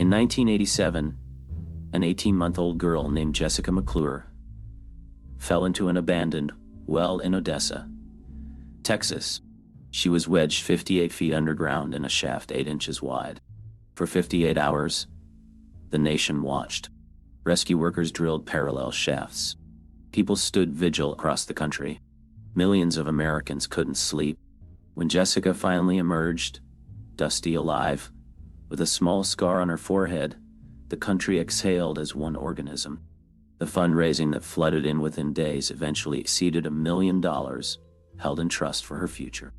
In 1987, an 18-month-old girl named Jessica McClure fell into an abandoned well in Odessa, Texas. She was wedged 58 feet underground in a shaft 8 inches wide. For 58 hours, the nation watched. Rescue workers drilled parallel shafts. People stood vigil across the country. Millions of Americans couldn't sleep. When Jessica finally emerged, dusty alive, with a small scar on her forehead, the country exhaled as one organism. The fundraising that flooded in within days eventually exceeded $1 million, held in trust for her future.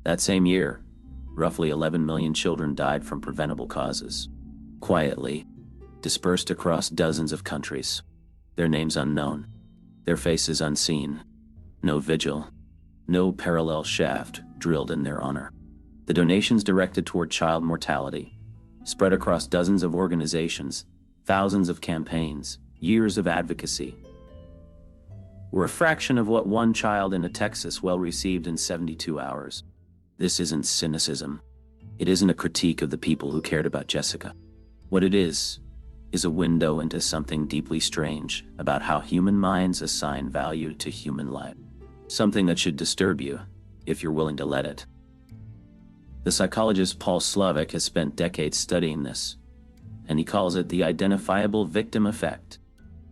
That same year, roughly 11 million children died from preventable causes. Quietly, dispersed across dozens of countries. Their names unknown, their faces unseen. No vigil, no parallel shaft drilled in their honor. The donations directed toward child mortality, spread across dozens of organizations, thousands of campaigns, years of advocacy, were a fraction of what one child in a Texas well received in 72 hours. This isn't cynicism. It isn't a critique of the people who cared about Jessica. What it is a window into something deeply strange about how human minds assign value to human life. Something that should disturb you, if you're willing to let it. The psychologist Paul Slovic has spent decades studying this, and he calls it the identifiable victim effect.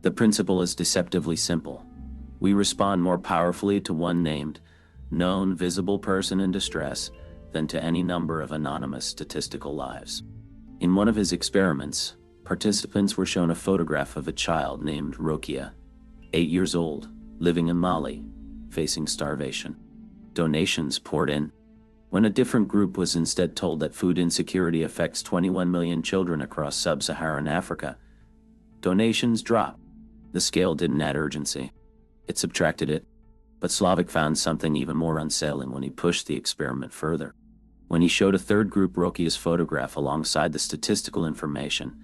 The principle is deceptively simple. We respond more powerfully to one named, known, visible person in distress than to any number of anonymous statistical lives. In one of his experiments, participants were shown a photograph of a child named Rokia, 8 years old, living in Mali, facing starvation. Donations poured in. When a different group was instead told that food insecurity affects 21 million children across sub-Saharan Africa, donations dropped. The scale didn't add urgency. It subtracted it. But Slovic found something even more unsettling when he pushed the experiment further. When he showed a third group Rokia's photograph alongside the statistical information,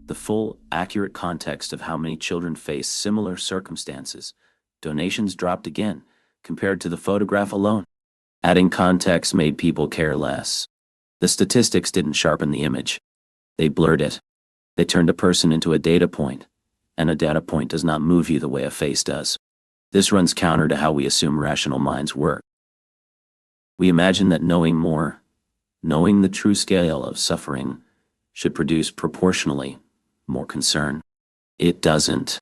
the full, accurate context of how many children face similar circumstances, donations dropped again, compared to the photograph alone. Adding context made people care less. The statistics didn't sharpen the image. They blurred it. They turned a person into a data point, and a data point does not move you the way a face does. This runs counter to how we assume rational minds work. We imagine that knowing more, knowing the true scale of suffering, should produce proportionally more concern. It doesn't.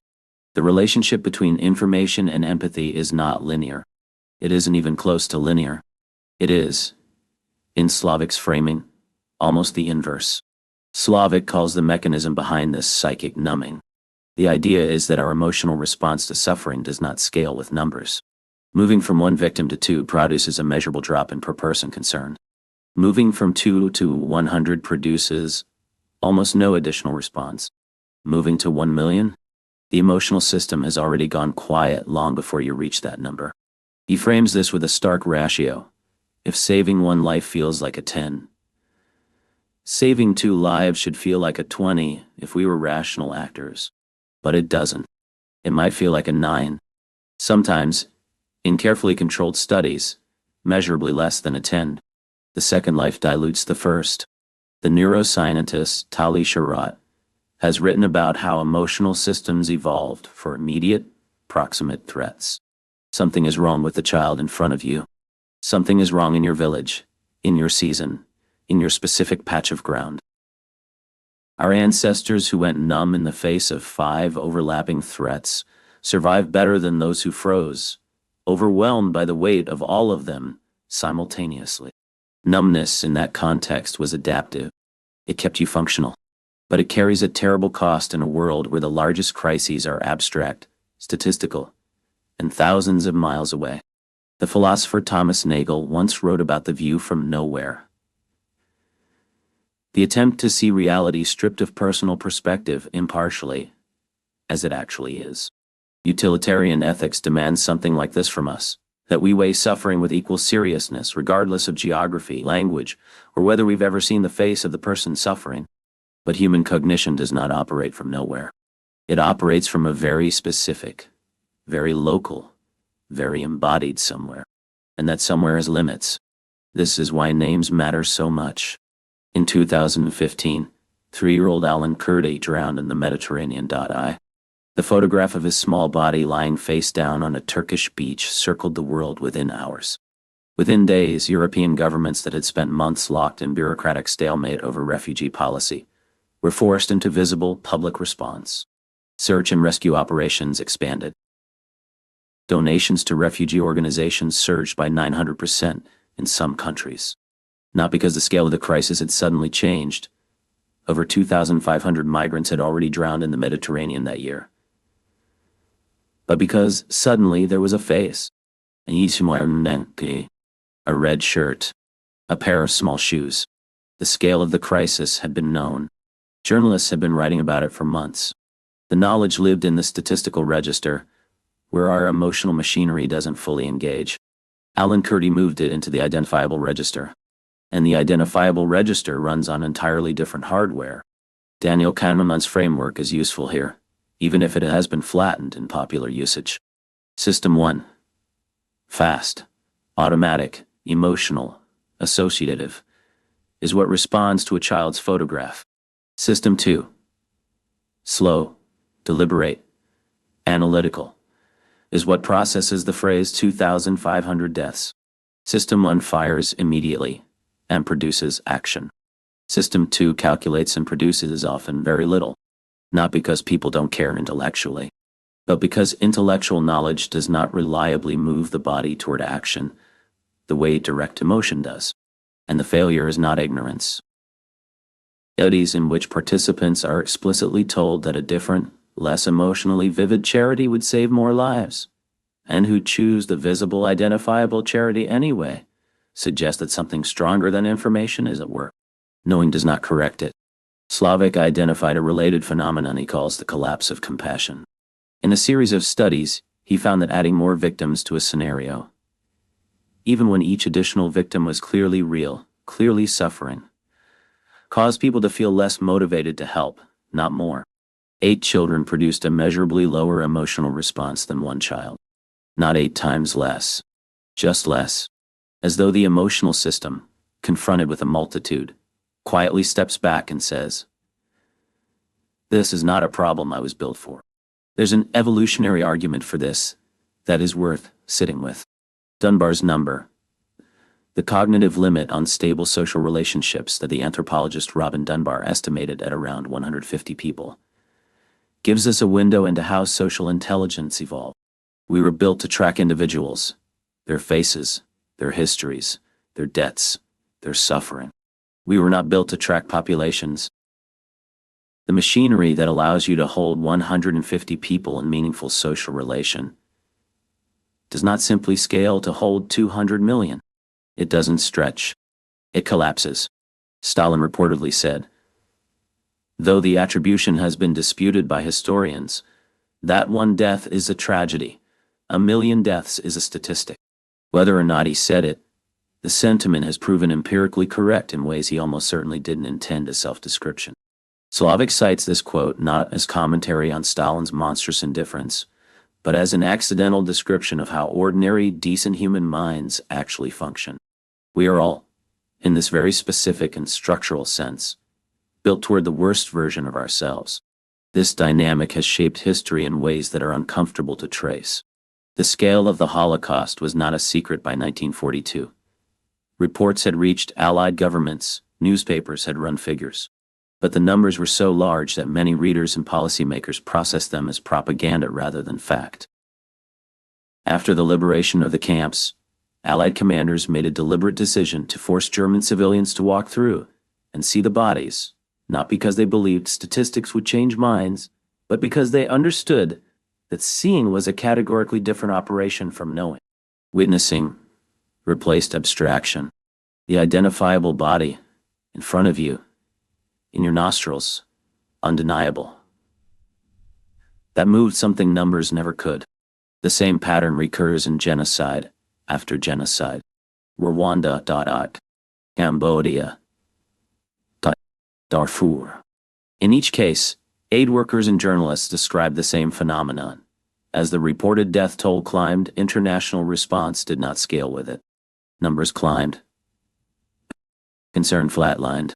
The relationship between information and empathy is not linear. It isn't even close to linear. It is, in Slovic's framing, almost the inverse. Slovic calls the mechanism behind this psychic numbing. The idea is that our emotional response to suffering does not scale with numbers. Moving from 1 victim to 2 produces a measurable drop in per-person concern. Moving from 2 to 100 produces almost no additional response. Moving to 1 million? The emotional system has already gone quiet long before you reach that number. He frames this with a stark ratio. If saving 1 life feels like a 10, saving 2 lives should feel like a 20 if we were rational actors. But it doesn't. It might feel like a 9. Sometimes, in carefully controlled studies, measurably less than a 10. The second life dilutes the first. The neuroscientist Tali Sharot has written about how emotional systems evolved for immediate, proximate threats. Something is wrong with the child in front of you. Something is wrong in your village, in your season, in your specific patch of ground. Our ancestors who went numb in the face of 5 overlapping threats survived better than those who froze, overwhelmed by the weight of all of them simultaneously. Numbness in that context was adaptive. It kept you functional. But it carries a terrible cost in a world where the largest crises are abstract, statistical, and thousands of miles away. The philosopher Thomas Nagel once wrote about the view from nowhere. The attempt to see reality stripped of personal perspective impartially, as it actually is. Utilitarian ethics demands something like this from us, that we weigh suffering with equal seriousness regardless of geography, language, or whether we've ever seen the face of the person suffering. But human cognition does not operate from nowhere. It operates from a very specific, very local, very embodied somewhere. And that somewhere has limits. This is why names matter so much. In 2015, 3-year-old Alan Kurdi drowned in the Mediterranean. The photograph of his small body lying face down on a Turkish beach circled the world within hours. Within days, European governments that had spent months locked in bureaucratic stalemate over refugee policy were forced into visible public response. Search and rescue operations expanded. Donations to refugee organizations surged by 900% in some countries. Not because the scale of the crisis had suddenly changed. Over 2,500 migrants had already drowned in the Mediterranean that year. But because suddenly there was a face, a red shirt, a pair of small shoes. The scale of the crisis had been known. Journalists had been writing about it for months. The knowledge lived in the statistical register, where our emotional machinery doesn't fully engage. Alan Kurdi moved it into the identifiable register. And the identifiable register runs on entirely different hardware. Daniel Kahneman's framework is useful here, even if it has been flattened in popular usage. System 1. Fast, automatic, emotional, associative, is what responds to a child's photograph. System 2. Slow, deliberate, analytical, is what processes the phrase 2,500 deaths. System 1 fires immediately and produces action. System 2 calculates and produces often very little, not because people don't care intellectually, but because intellectual knowledge does not reliably move the body toward action the way direct emotion does. And the failure is not ignorance. Studies in which participants are explicitly told that a different, less emotionally vivid charity would save more lives, and who choose the visible, identifiable charity anyway, suggest that something stronger than information is at work. Knowing does not correct it. Slavik identified a related phenomenon he calls the collapse of compassion. In a series of studies, he found that adding more victims to a scenario, even when each additional victim was clearly real, clearly suffering, caused people to feel less motivated to help, not more. 8 children produced a measurably lower emotional response than 1 child. Not 8 times less, just less. As though the emotional system, confronted with a multitude, quietly steps back and says, "This is not a problem I was built for." There's an evolutionary argument for this that is worth sitting with. Dunbar's number, the cognitive limit on stable social relationships that the anthropologist Robin Dunbar estimated at around 150 people, gives us a window into how social intelligence evolved. We were built to track individuals, their faces, their histories, their debts, their suffering. We were not built to track populations. The machinery that allows you to hold 150 people in meaningful social relation does not simply scale to hold 200 million. It doesn't stretch. It collapses. Stalin reportedly said, though the attribution has been disputed by historians, that 1 death is a tragedy. 1,000,000 deaths is a statistic. Whether or not he said it, the sentiment has proven empirically correct in ways he almost certainly didn't intend as self-description. Slavik cites this quote not as commentary on Stalin's monstrous indifference, but as an accidental description of how ordinary, decent human minds actually function. We are all, in this very specific and structural sense, built toward the worst version of ourselves. This dynamic has shaped history in ways that are uncomfortable to trace. The scale of the Holocaust was not a secret by 1942. Reports had reached Allied governments, newspapers had run figures. But the numbers were so large that many readers and policymakers processed them as propaganda rather than fact. After the liberation of the camps, Allied commanders made a deliberate decision to force German civilians to walk through and see the bodies, not because they believed statistics would change minds, but because they understood that seeing was a categorically different operation from knowing. Witnessing replaced abstraction. The identifiable body, in front of you, in your nostrils, undeniable. That moved something numbers never could. The same pattern recurs in genocide after genocide. Rwanda, Cambodia, Darfur. In each case, aid workers and journalists described the same phenomenon. As the reported death toll climbed, international response did not scale with it. Numbers climbed. Concern flatlined.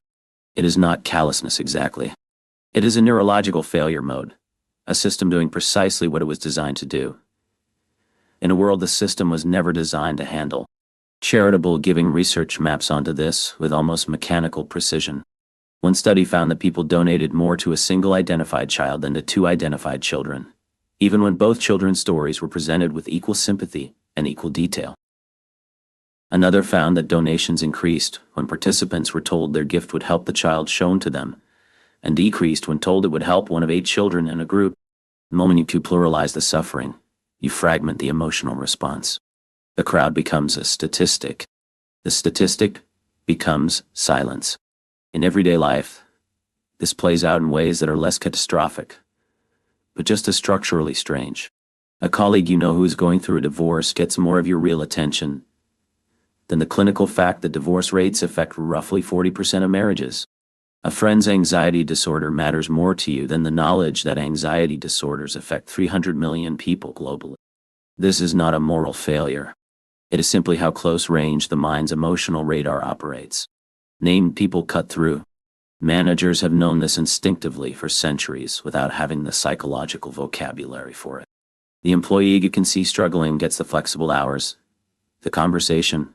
It is not callousness exactly. It is a neurological failure mode, a system doing precisely what it was designed to do. In a world the system was never designed to handle. Charitable giving research maps onto this with almost mechanical precision. One study found that people donated more to a single identified child than to two identified children, even when both children's stories were presented with equal sympathy and equal detail. Another found that donations increased when participants were told their gift would help the child shown to them, and decreased when told it would help one of 8 children in a group. The moment you pluralize the suffering, you fragment the emotional response. The crowd becomes a statistic. The statistic becomes silence. In everyday life, this plays out in ways that are less catastrophic, but just as structurally strange. A colleague you know who is going through a divorce gets more of your real attention than the clinical fact that divorce rates affect roughly 40% of marriages. A friend's anxiety disorder matters more to you than the knowledge that anxiety disorders affect 300 million people globally. This is not a moral failure. It is simply how close range the mind's emotional radar operates. Named people cut through. Managers have known this instinctively for centuries without having the psychological vocabulary for it. The employee you can see struggling gets the flexible hours, the conversation,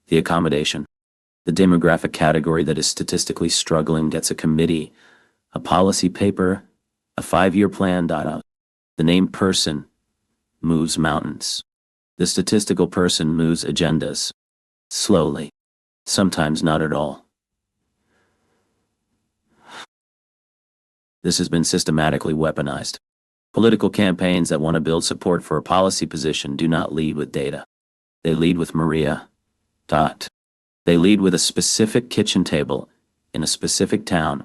the accommodation. The demographic category that is statistically struggling gets a committee, a policy paper, a 5-year plan. The named person moves mountains. The statistical person moves agendas. Slowly. Sometimes not at all. This has been systematically weaponized. Political campaigns that want to build support for a policy position do not lead with data. They lead with Maria. They lead with a specific kitchen table in a specific town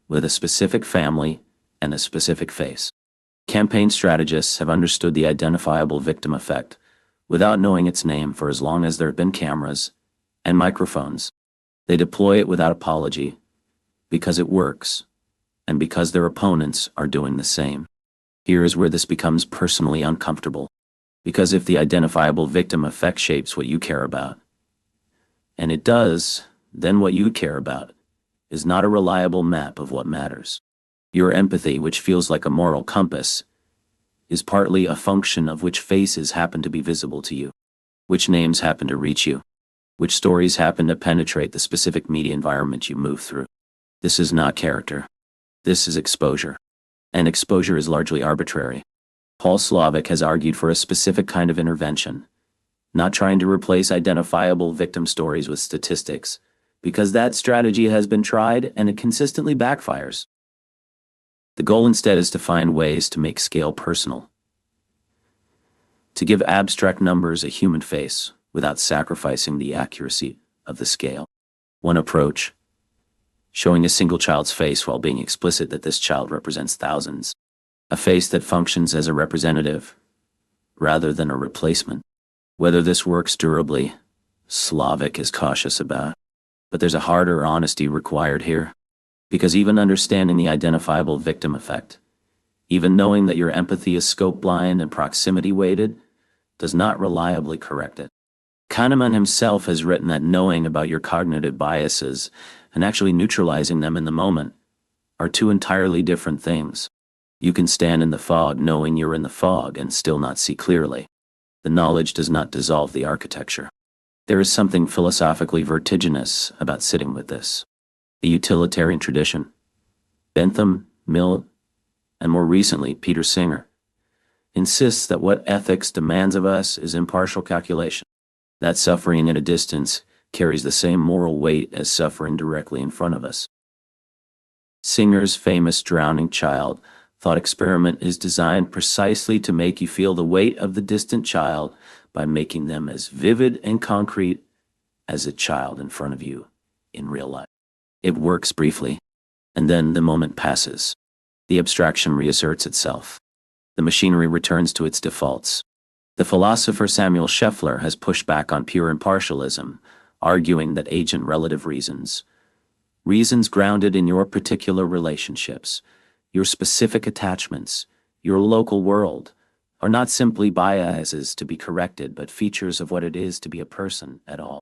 with a specific family and a specific face. Campaign strategists have understood the identifiable victim effect without knowing its name for as long as there have been cameras and microphones. They deploy it without apology because it works and because their opponents are doing the same. Here is where this becomes personally uncomfortable, because if the identifiable victim effect shapes what you care about, and it does, then what you care about is not a reliable map of what matters. Your empathy, which feels like a moral compass, is partly a function of which faces happen to be visible to you, which names happen to reach you, which stories happen to penetrate the specific media environment you move through. This is not character. This is exposure. And exposure is largely arbitrary. Paul Slovic has argued for a specific kind of intervention, not trying to replace identifiable victim stories with statistics, because that strategy has been tried and it consistently backfires. The goal instead is to find ways to make scale personal, to give abstract numbers a human face without sacrificing the accuracy of the scale. One approach, showing a single child's face while being explicit that this child represents thousands, a face that functions as a representative rather than a replacement. Whether this works durably, Slovic is cautious about, but there's a harder honesty required here. Because even understanding the identifiable victim effect, even knowing that your empathy is scope blind and proximity weighted, does not reliably correct it. Kahneman himself has written that knowing about your cognitive biases and actually neutralizing them in the moment are two entirely different things. You can stand in the fog knowing you're in the fog and still not see clearly. The knowledge does not dissolve the architecture. There is something philosophically vertiginous about sitting with this. The utilitarian tradition, Bentham, Mill, and more recently Peter Singer, insists that what ethics demands of us is impartial calculation. That suffering at a distance carries the same moral weight as suffering directly in front of us. Singer's famous drowning child thought experiment is designed precisely to make you feel the weight of the distant child by making them as vivid and concrete as a child in front of you in real life. It works briefly, and then the moment passes. The abstraction reasserts itself. The machinery returns to its defaults. The philosopher Samuel Scheffler has pushed back on pure impartialism, arguing that agent-relative reasons grounded in your particular relationships, your specific attachments, your local world, are not simply biases to be corrected but features of what it is to be a person at all.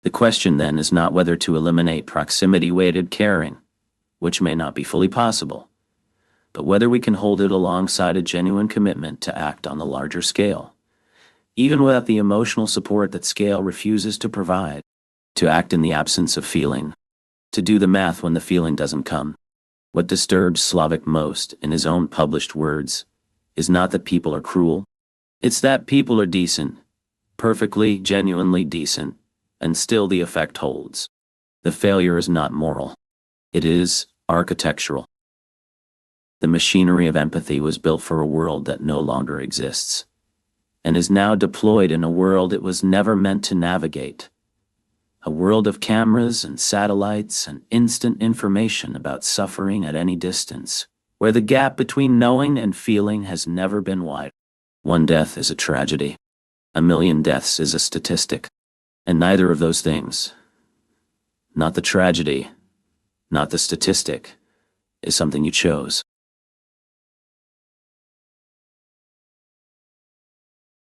The question then is not whether to eliminate proximity-weighted caring, which may not be fully possible, but whether we can hold it alongside a genuine commitment to act on the larger scale, even without the emotional support that scale refuses to provide, to act in the absence of feeling, to do the math when the feeling doesn't come. What disturbs Slavic most, in his own published words, is not that people are cruel. It's that people are decent, perfectly, genuinely decent, and still the effect holds. The failure is not moral. It is architectural. The machinery of empathy was built for a world that no longer exists, and is now deployed in a world it was never meant to navigate. A world of cameras and satellites and instant information about suffering at any distance, where the gap between knowing and feeling has never been wide. One death is a tragedy. 1,000,000 deaths is a statistic. And neither of those things, not the tragedy, not the statistic, is something you chose.